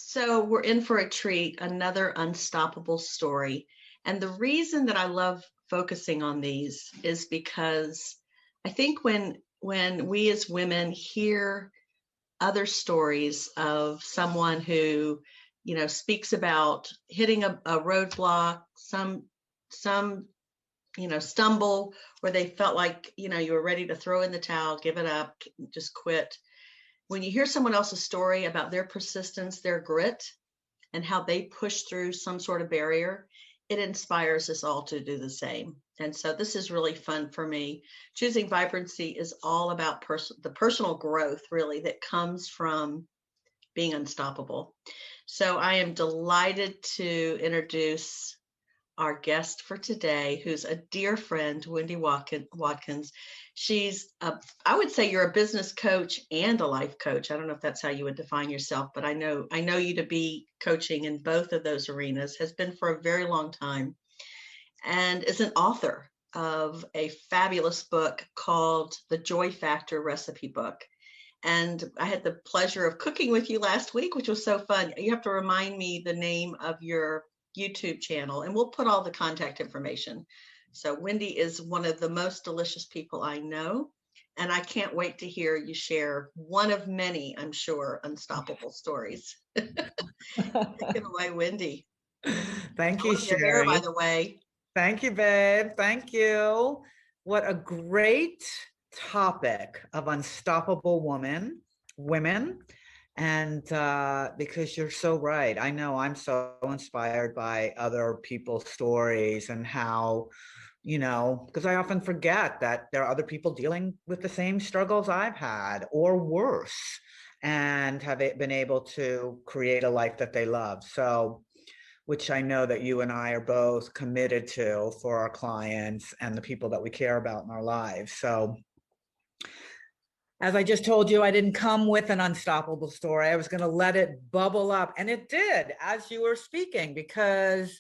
So we're in for a treat, another unstoppable story. And the reason that I love focusing on these is because I think when we as women hear other stories of someone who, speaks about hitting a roadblock, some stumble where they felt like, you were ready to throw in the towel, give it up, just quit. When you hear someone else's story about their persistence, their grit, and how they push through some sort of barrier, it inspires us all to do the same. And so this is really fun for me. Choosing Vibrancy is all about the personal growth, really, that comes from being unstoppable. So I am delighted to introduce our guest for today, who's a dear friend, Wendy Watkins. I would say you're a business coach and a life coach. I don't know if that's how you would define yourself, but I know you to be coaching in both of those arenas, has been for a very long time, and is an author of a fabulous book called The Joy Factor Recipe Book. And I had the pleasure of cooking with you last week, which was so fun. You have to remind me the name of your YouTube channel, and we'll put all the contact information. So Wendy is one of the most delicious people I know, and I can't wait to hear you share one of many, I'm sure, unstoppable stories. Take it away, Wendy. Thank I you, love your hair, by Sherry. the way. Thank you, babe. Thank you. What a great topic of unstoppable women. And because you're so right. I know I'm so inspired by other people's stories and how, because I often forget that there are other people dealing with the same struggles I've had or worse and have been able to create a life that they love. So, which I know that you and I are both committed to for our clients and the people that we care about in our lives. So, as I just told you, I didn't come with an unstoppable story. I was going to let it bubble up. And it did as you were speaking, because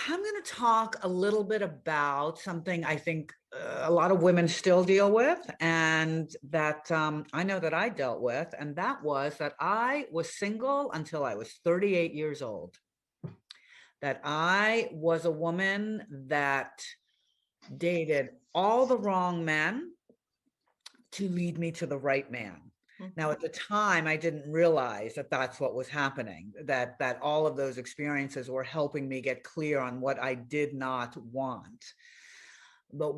I'm going to talk a little bit about something I think a lot of women still deal with, and that I know that I dealt with. And that was that I was single until I was 38 years old. That I was a woman that dated all the wrong men to lead me to the right man. Now, at the time, I didn't realize that that's what was happening, that all of those experiences were helping me get clear on what I did not want. But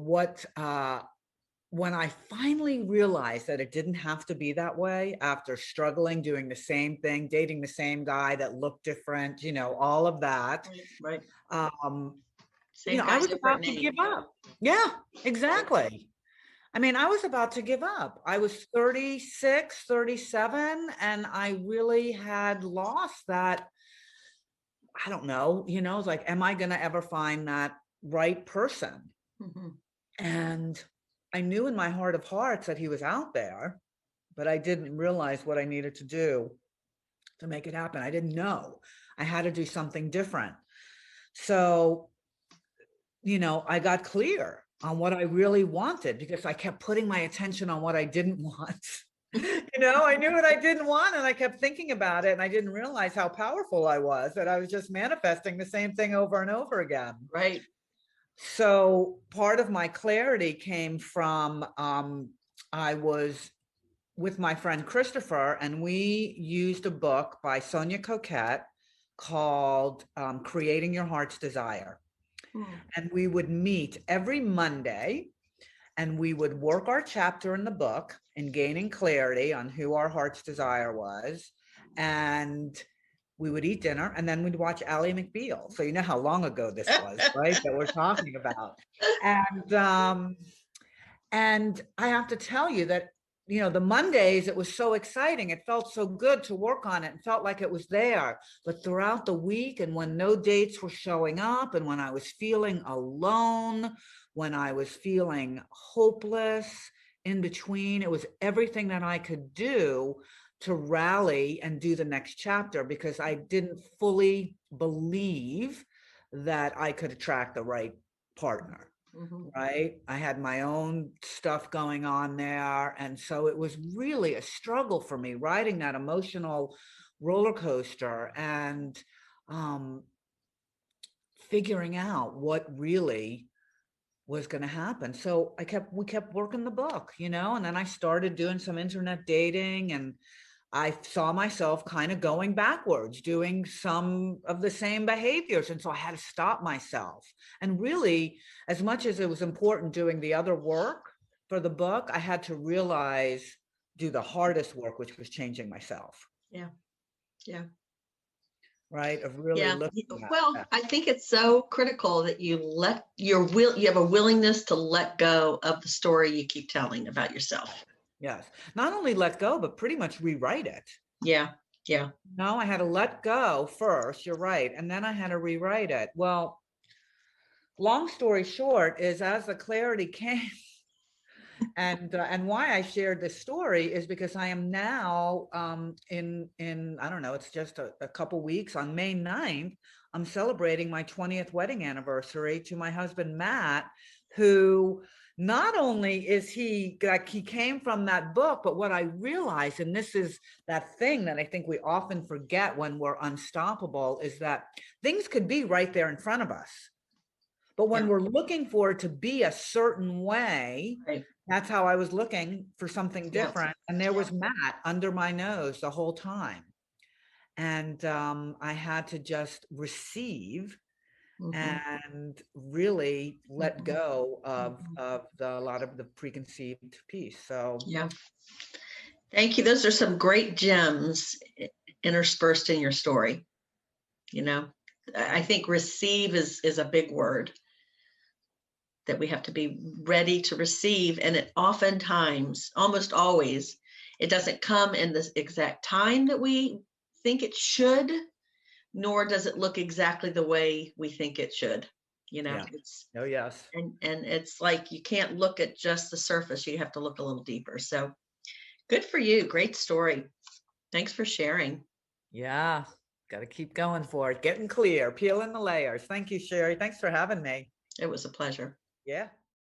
when I finally realized that it didn't have to be that way, after struggling, doing the same thing, dating the same guy that looked different, all of that. Right. I was about to give up. Yeah, exactly. I mean, I was about to give up. I was 36, 37, and I really had lost that. I don't know, it's like, am I going to ever find that right person? Mm-hmm. And I knew in my heart of hearts that he was out there, but I didn't realize what I needed to do to make it happen. I didn't know. I had to do something different. So, I got clear on what I really wanted, because I kept putting my attention on what I didn't want. I knew what I didn't want, and I kept thinking about it, and I didn't realize how powerful I was, that I was just manifesting the same thing over and over again. Right. So part of my clarity came from, I was with my friend Christopher, and we used a book by Sonia Coquette called Creating Your Heart's Desire. And we would meet every Monday, and we would work our chapter in the book and gaining clarity on who our heart's desire was. And we would eat dinner, and then we'd watch Ally McBeal. So you know how long ago this was, right? That we're talking about. And I have to tell you that, the Mondays, it was so exciting. It felt so good to work on it and felt like it was there. But throughout the week, and when no dates were showing up, and when I was feeling alone, when I was feeling hopeless, in between, it was everything that I could do to rally and do the next chapter, because I didn't fully believe that I could attract the right partner. Mm-hmm. Right. I had my own stuff going on there. And so it was really a struggle for me, riding that emotional roller coaster, and um, figuring out what really was going to happen. So we kept working the book, and then I started doing some internet dating, and I saw myself kind of going backwards, doing some of the same behaviors. And so I had to stop myself. And really, as much as it was important doing the other work for the book, I had to realize, do the hardest work, which was changing myself. Yeah. Yeah. Right. Of really Yeah. looking at Well, that. I think it's so critical that you you have a willingness to let go of the story you keep telling about yourself. Yes. Not only let go, but pretty much rewrite it. Yeah. Yeah. No, I had to let go first. You're right. And then I had to rewrite it. Well, long story short is, as the clarity came, and why I shared this story is because I am now in I don't know, it's just a couple weeks, on May 9th, I'm celebrating my 20th wedding anniversary to my husband Matt, who not only is he like, he came from that book, but what I realized, and this is that thing that I think we often forget when we're unstoppable, is that things could be right there in front of us. But when we're looking for it to be a certain way, Right. that's how I was looking for something different. And there was Matt under my nose the whole time. And I had to just receive and really let go of a lot of the preconceived piece. So Yeah. Thank you. Those are some great gems interspersed in your story. I think receive is a big word that we have to be ready to receive. And it oftentimes, almost always, it doesn't come in the exact time that we think it should, nor does it look exactly the way we think it should. It's yes. And it's like you can't look at just the surface. You have to look a little deeper. So good for you. Great story. Thanks for sharing. Yeah. Got to keep going for it. Getting clear, peeling the layers. Thank you, Sherry. Thanks for having me. It was a pleasure. Yeah.